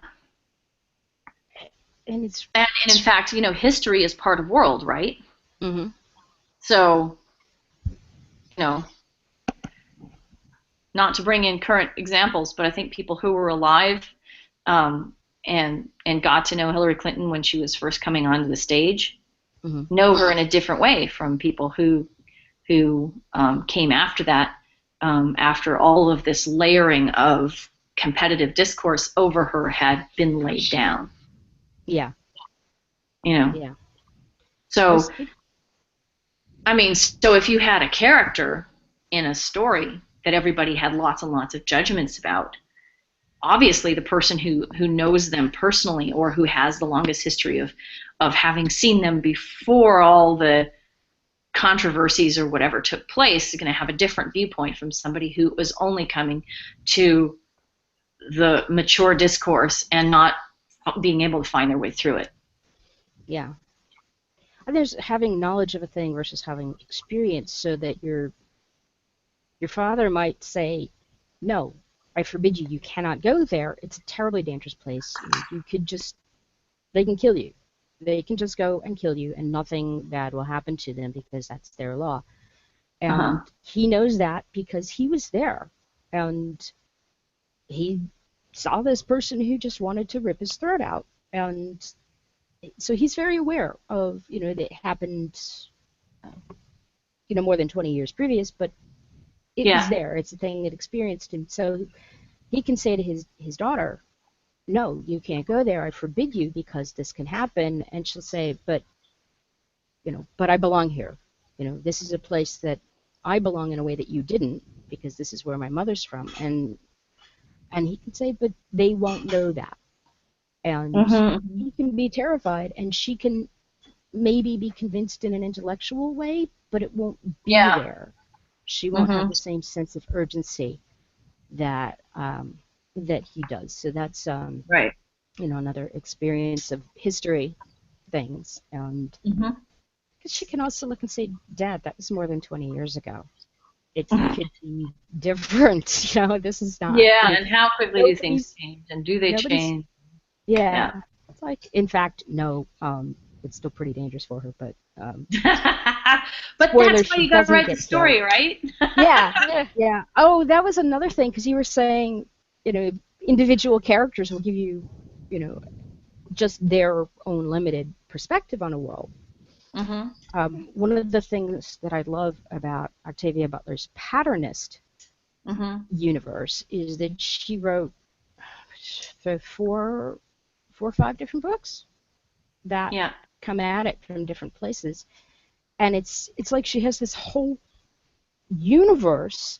And in fact, history is part of world, right? So, not to bring in current examples, but I think people who were alive and got to know Hillary Clinton when she was first coming onto the stage know her in a different way from people who came after that, after all of this layering of competitive discourse over her had been laid down. Yeah. Yeah. So, I mean, so if you had a character in a story that everybody had lots and lots of judgments about, obviously the person who knows them personally or who has the longest history of having seen them before all the controversies or whatever took place is going to have a different viewpoint from somebody who was only coming to the mature discourse and not being able to find their way through it. Yeah. And there's having knowledge of a thing versus having experience, so that your father might say, "No, I forbid you. You cannot go there. It's a terribly dangerous place. You could just they can kill you. They can just go and kill you, and nothing bad will happen to them because that's their law." Uh-huh. And he knows that because he was there, and he saw this person who just wanted to rip his throat out, and so he's very aware of, that it happened, more than 20 years previous, but it was Yeah. there. It's a thing that experienced him. So he can say to his daughter, "No, you can't go there. I forbid you because this can happen." And she'll say, but I belong here. This is a place that I belong in a way that you didn't, because this is where my mother's from." And he can say, "But they won't know that." And Mm-hmm. he can be terrified, and she can maybe be convinced in an intellectual way, but it won't be Yeah. there. She won't have Mm-hmm. the same sense of urgency that that he does. So that's Right. another experience of history things, and Mm-hmm. because she can also look and say, "Dad, that was more than 20 years ago. It could be different." This is not. Yeah, and how quickly do things Nobody's change, and do they nobody's. change? Yeah. Yeah, it's like, in fact, no. It's still pretty dangerous for her, but But that's spoiler, why she you got to doesn't write the get killed. story, right? Yeah, Yeah. yeah. Oh, that was another thing, because you were saying, individual characters will give you, you know, just their own limited perspective on a world. Mm-hmm. One of the things that I love about Octavia Butler's patternist Mm-hmm. universe is that she wrote the four or five different books that Yeah. come at it from different places, and it's like she has this whole universe,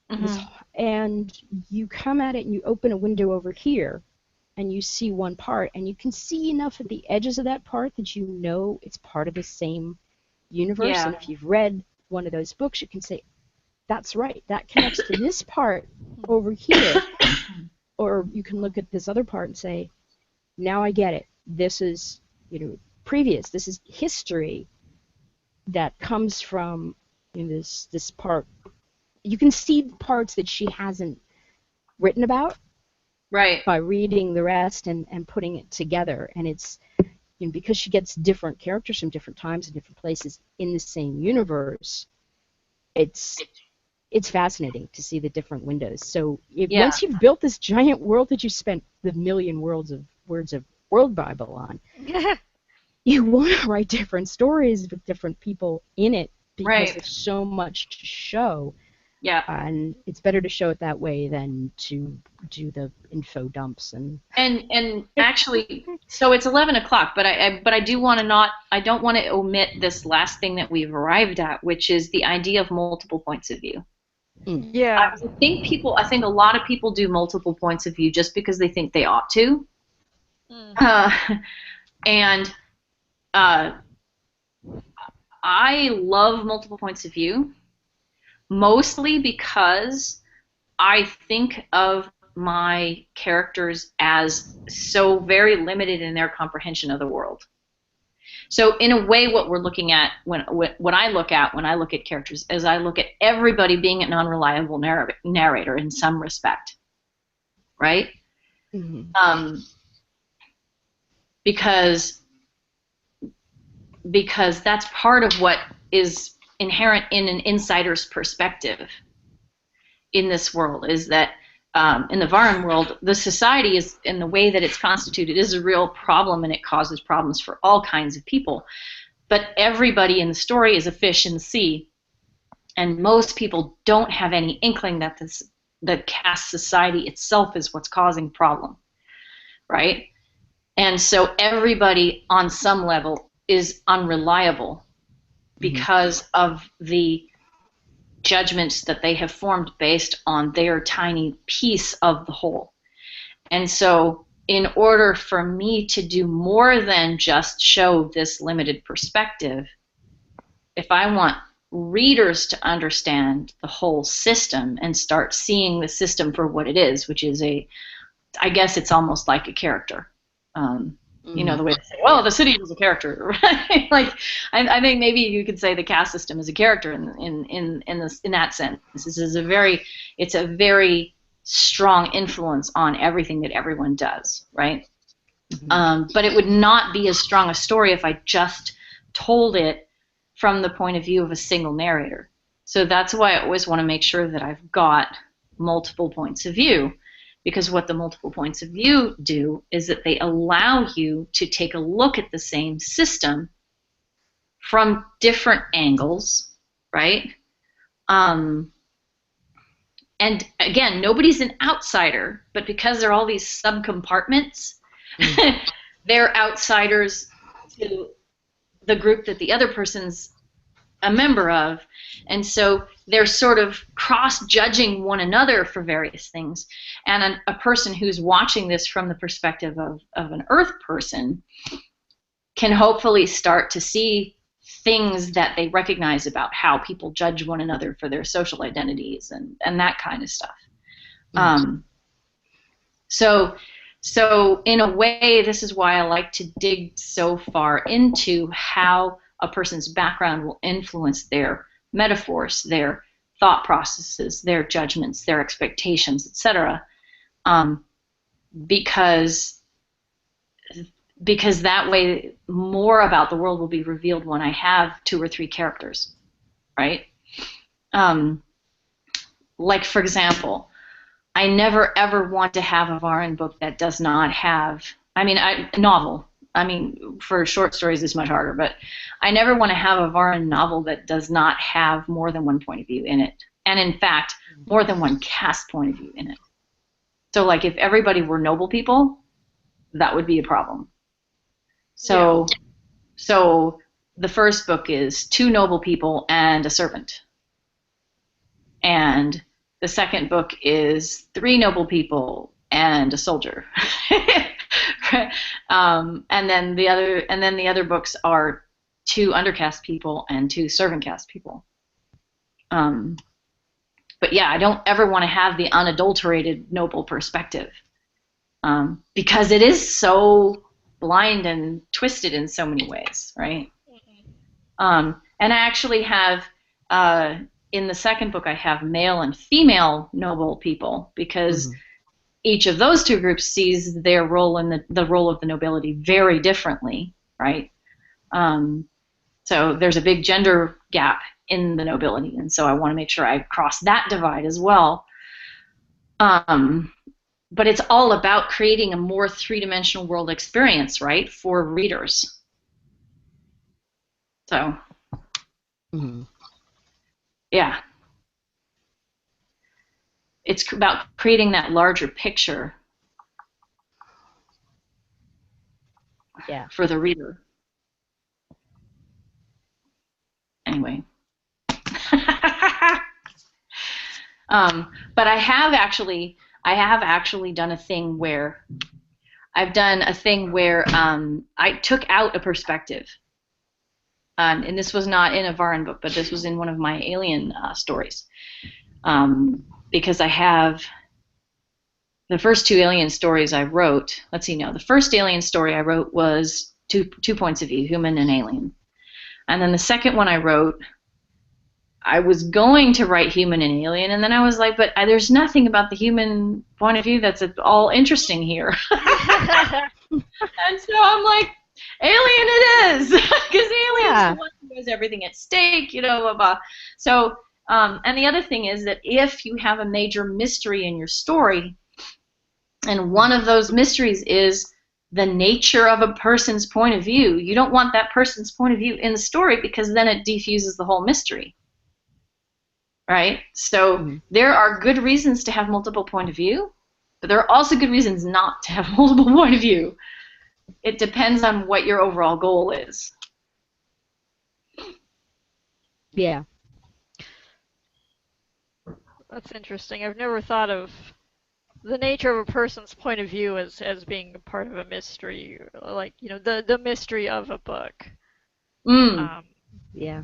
this, Mm-hmm. and you come at it and you open a window over here and you see one part, and you can see enough at the edges of that part that you know it's part of the same universe. Yeah. And if you've read one of those books, you can say, "That's right, that connects to this part over here." Or you can look at this other part and say, "Now I get it. This is, previous. This is history that comes from, this part." You can see the parts that she hasn't written about Right. by reading the rest and putting it together. And it's, because she gets different characters from different times and different places in the same universe, it's it's fascinating to see the different windows. So Yeah. once you've built this giant world that you spent the million words of World Bible on, you want to write different stories with different people in it, because Right. there's so much to show. Yeah. And it's better to show it that way than to do the info dumps. And And actually, so it's 11 o'clock, but I do want to not. I don't want to omit this last thing that we've arrived at, which is the idea of multiple points of view. mm, Yeah. I think a lot of people do multiple points of view just because they think they ought to. Mm. Uh, and uh, I love multiple points of view, mostly because I think of my characters as so very limited in their comprehension of the world. So in a way, what we're looking at when I look at characters is I look at everybody being an unreliable narrator in some respect, right? mm, Um, because because that's part of what is inherent in an insider's perspective in this world is that in the Varan world, the society is in the way that it's constituted is a real problem, and it causes problems for all kinds of people. But everybody in the story is a fish in the sea, and most people don't have any inkling that the caste society itself is what's causing problem, right? And so everybody on some level is unreliable mm, because of the judgments that they have formed based on their tiny piece of the whole. And so in order for me to do more than just show this limited perspective, if I want readers to understand the whole system and start seeing the system for what it is, which is I guess it's almost like a character. You know, the way they say, well, the city is a character, right? Like, I think maybe you could say the caste system is a character in that sense. This is it's a very strong influence on everything that everyone does, right? But it would not be as strong a story if I just told it from the point of view of a single narrator. So that's why I always want to make sure that I've got multiple points of view. Because what the multiple points of view do is that they allow you to take a look at the same system from different angles, right? And again, nobody's an outsider, but because there are all these subcompartments, they're outsiders to the group that the other person's a member of, and so they're sort of cross-judging one another for various things. And a person who's watching this from the perspective of an Earth person can hopefully start to see things that they recognize about how people judge one another for their social identities and that kind of stuff. So in a way, this is why I like to dig so far into how a person's background will influence their metaphors, their thought processes, their judgments, their expectations, etc. Because that way more about the world will be revealed when I have 2 or 3 characters, right? Like, for example, I never ever want to have a Varan book that does not have, novel. For short stories it's much harder, but I never want to have a Varan novel that does not have more than one point of view in it. And in fact, more than one caste point of view in it. So like if everybody were noble people, that would be a problem. So the first book is 2 noble people and a servant. And the second book is 3 noble people and a soldier. And then the other books are 2 undercaste people and 2 servant caste people. But yeah, I don't ever want to have the unadulterated noble perspective, because it is so blind and twisted in so many ways, right? And I actually have in the second book I have male and female noble people, because each of those 2 groups sees their role in the role of the nobility very differently, right? So there's a big gender gap in the nobility, and so I want to make sure I cross that divide as well. But it's all about creating a more 3-dimensional world experience, right, for readers. So, yeah. It's about creating that larger picture for the reader. Anyway. But I have actually done a thing where I took out a perspective. And this was not in a Varan book, but this was in one of my alien stories. Because I have the first 2 alien stories I wrote. Let's see now. The first alien story I wrote was two points of view, human and alien. And then the second one I wrote, I was going to write human and alien, and then I was like, but there's nothing about the human point of view that's at all interesting here. And so I'm like, alien it is, because alien's the one who has everything at stake, blah, blah, blah. So, and the other thing is that if you have a major mystery in your story, and one of those mysteries is the nature of a person's point of view, you don't want that person's point of view in the story, because then it defuses the whole mystery. Right? So there are good reasons to have multiple point of view, but there are also good reasons not to have multiple point of view. It depends on what your overall goal is. Yeah. That's interesting. I've never thought of the nature of a person's point of view as being a part of a mystery, like, the mystery of a book. Yeah.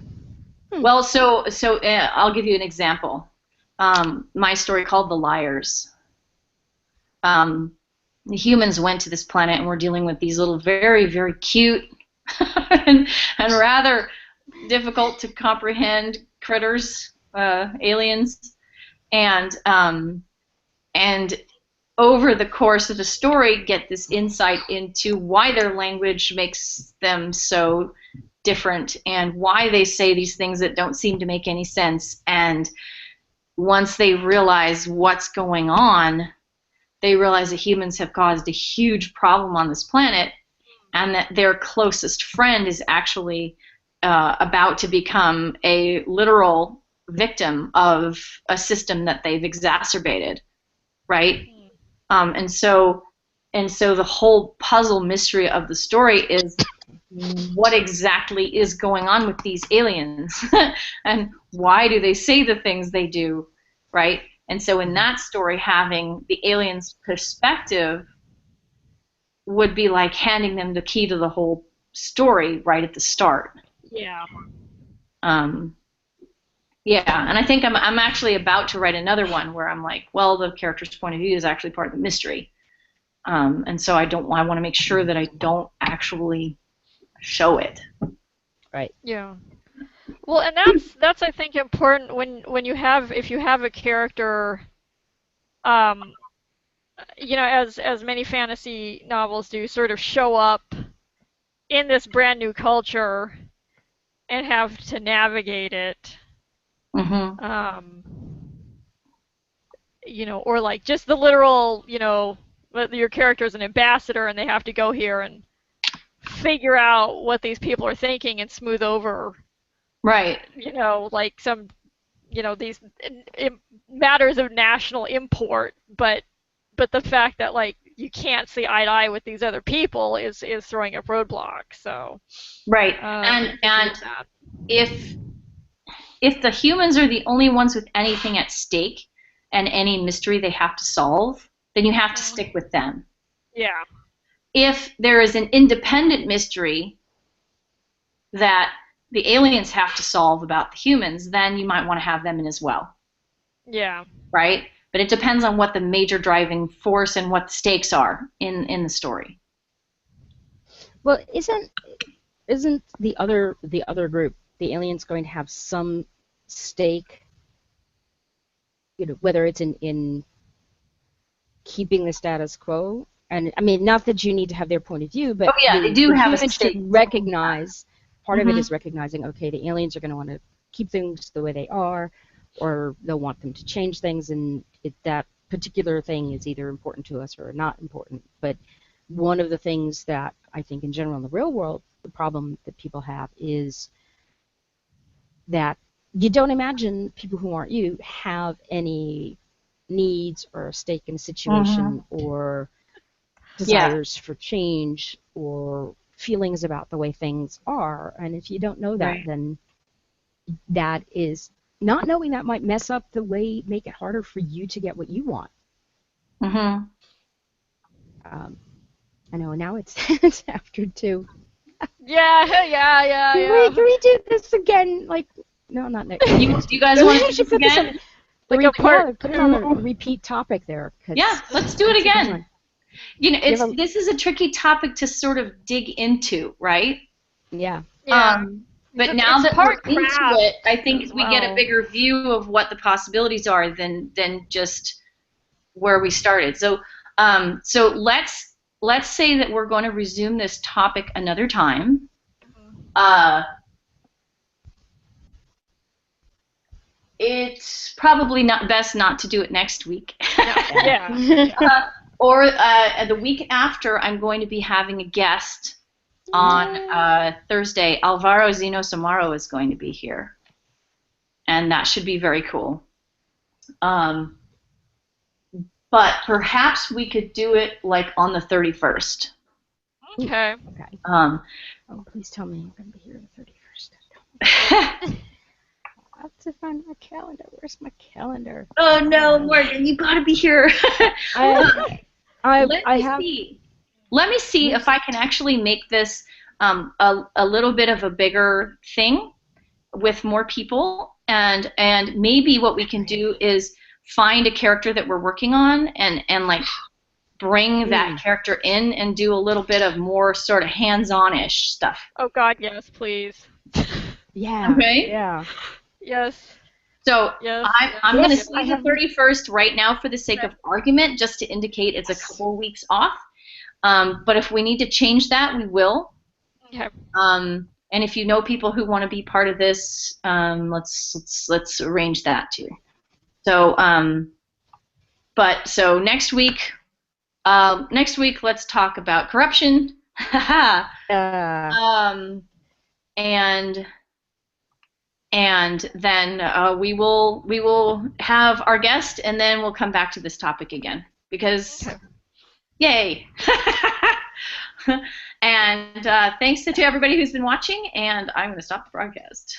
Well, so I'll give you an example. My story called The Liars. the humans went to this planet and were dealing with these little very, very cute and rather difficult to comprehend critters, aliens, and over the course of the story get this insight into why their language makes them so different and why they say these things that don't seem to make any sense. And once they realize what's going on, they realize that humans have caused a huge problem on this planet and that their closest friend is actually about to become a literal victim of a system that they've exacerbated, right? And so the whole puzzle mystery of the story is what exactly is going on with these aliens and why do they say the things they do, right? And so in that story, having the aliens' perspective would be like handing them the key to the whole story right at the start. Yeah. Yeah, and I think I'm actually about to write another one where I'm like, well, the character's point of view is actually part of the mystery, and so I want to make sure that I don't actually show it. Right. Yeah. Well, and that's I think important when you have if you have a character, as many fantasy novels do, sort of show up in this brand new culture and have to navigate it. Mm-hmm. Or like just the literal, your character's an ambassador and they have to go here and figure out what these people are thinking and smooth over, right? Like some, these matters of national import, but the fact that like you can't see eye to eye with these other people is throwing up roadblocks. So right, and if the humans are the only ones with anything at stake and any mystery they have to solve, then you have to stick with them. Yeah. If there is an independent mystery that the aliens have to solve about the humans, then you might want to have them in as well. Yeah. Right? But it depends on what the major driving force and what the stakes are in the story. Well, isn't the other group, the aliens, going to have some stake, whether it's in keeping the status quo? And I mean, not that you need to have their point of view, but they do have a humans stake. should recognize, part of it is recognizing, okay, the aliens are going to want to keep things the way they are, or they'll want them to change things, and that particular thing is either important to us or not important. But one of the things that I think in general in the real world, the problem that people have is that you don't imagine people who aren't you have any needs or a stake in a situation or desires for change or feelings about the way things are. And if you don't know that, then that is, not knowing that might mess up the way, make it harder for you to get what you want. I know, now it's after 2. Yeah. Can we do this again? Like, no, not next. Do you guys want to do this again? Put it on a repeat topic there. Yeah, let's do it again. This is a tricky topic to sort of dig into, right? Yeah. But now that we're into it, I think we get a bigger view of what the possibilities are than just where we started. So let's say that we're going to resume this topic another time. It's probably not best not to do it next week. Or the week after, I'm going to be having a guest on Thursday. Alvaro Zinos Amaro is going to be here, and that should be very cool. But perhaps we could do it like on the 31st. Okay. Oh, please tell me I'm going to be here on the 31st. I have to find my calendar. Where's my calendar? Oh no, Morgan, you got to be here. Let me see if I can actually make this a little bit of a bigger thing with more people, and maybe what we can do is find a character that we're working on and like bring that character in and do a little bit of more sort of hands-on-ish stuff. Oh God, yes, please. Yeah. Okay. Yeah. Yes. So Yes. I'm going to Yes, say the 31st right now for the sake of argument, just to indicate it's a couple weeks off. But if we need to change that, we will. Okay. And if you know people who want to be part of this, let's arrange that too. So, so next week, let's talk about corruption. And then we will have our guest, and then we'll come back to this topic again because, yay! And thanks to everybody who's been watching, and I'm going to stop the broadcast.